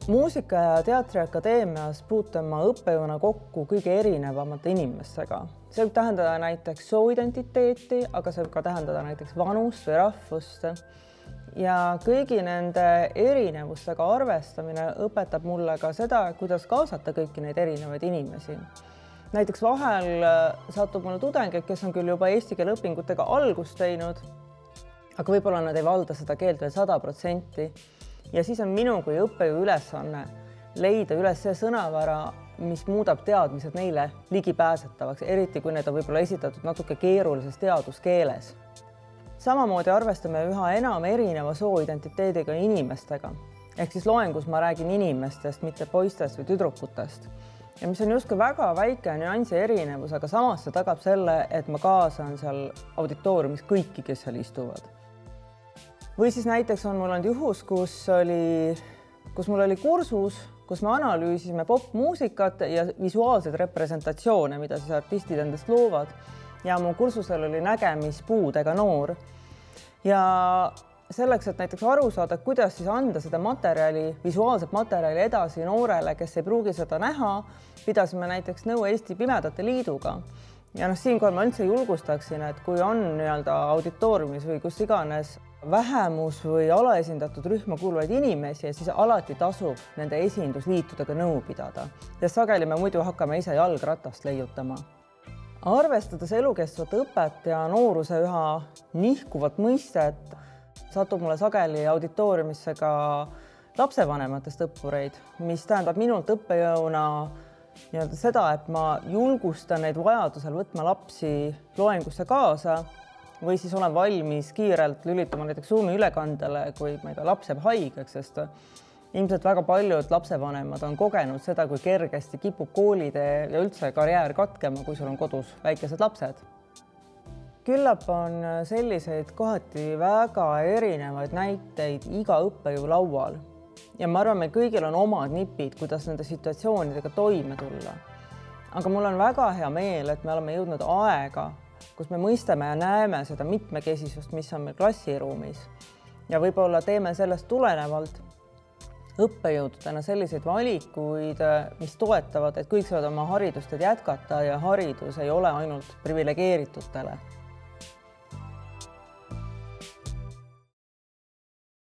Muusika- ja Teatriakadeemias puutun ma õppejõuna kokku kõige erinevamate inimestega. See võib tähendada näiteks sooidentiteeti, aga see võib ka tähendada näiteks vanust või rahvust. Ja kõigi nende erinevustega arvestamine õpetab mulle ka seda, kuidas kaasata kõiki neid erinevaid inimesi. Näiteks vahel satub mulle tudengeid, kes on küll juba eesti keele õpingutega algust teinud, aga võib-olla nad ei valda seda keelt veel 100%. Ja siis on minu kui õppejõu ülesanne leida üles see sõnavara, mis muudab teadmised neile ligipääsetavaks, eriti kui need on võib-olla esitatud natuke keerulises teaduskeeles. Samamoodi arvestame üha enam erineva sooidentiteediga inimestega. Ehk siis loengus ma räägin inimestest, mitte poistest või tüdrukutest. Ja mis on justkui väga väike nüansi erinevus, aga samas see tagab selle, et ma kaasan seal auditooriumis kõiki, kes seal istuvad. Või siis näiteks on mul olnud juhus, kus mul oli kursus, kus me analüüsisime popmuusikat ja visuaalseid representatsioone, mida siis artistid endast loovad. Ja mu kursusel oli nägemispuudega noor. Ja selleks, et näiteks aru saada, kuidas siis anda seda materjali, visuaalset materjali edasi noorele, kes ei pruugi seda näha, pidasime näiteks nõu Eesti Pimedate Liiduga. Ja siinkohal ma üldse julgustaksin, et kui on auditooriumis või kus iganes vähemus või alaesindatud rühma kuuluvaid inimesi, siis alati tasub nende esindusliitudega nõu pidada. Ja sageli me muidu hakkame ise jalgratast leiutama. Arvestades elukestvat õpet ja nooruse üha nihkuvat mõistet, satub mulle sageli auditooriumisse ka lapsevanematest õppureid, mis tähendab minult õppejõuna seda, et ma julgustan neid vajadusel võtma lapsi loengusse kaasa või siis olen valmis kiirelt lülitama näiteks Zoomi ülekandele, kui laps jääb haigeks, sest ilmselt väga paljud lapsevanemad on kogenud seda, kui kergesti kipub koolitee ja üldse karjäär katkema, kui sul on kodus väikesed lapsed. Küllap on selliseid kohati väga erinevaid näiteid iga õppejõu laual. Ja ma arvan, meil kõigil on omad nipid, kuidas nende situatsioonidega toime tulla. Aga mul on väga hea meel, et me oleme jõudnud aega, kus me mõistame ja näeme seda mitmekesisust, mis on meil klassiruumis. Ja võib-olla teeme sellest tulenevalt õppejõududena selliseid valikuid, mis toetavad, et kõik saavad oma haridusteed jätkata ja haridus ei ole ainult privilegeeritutele.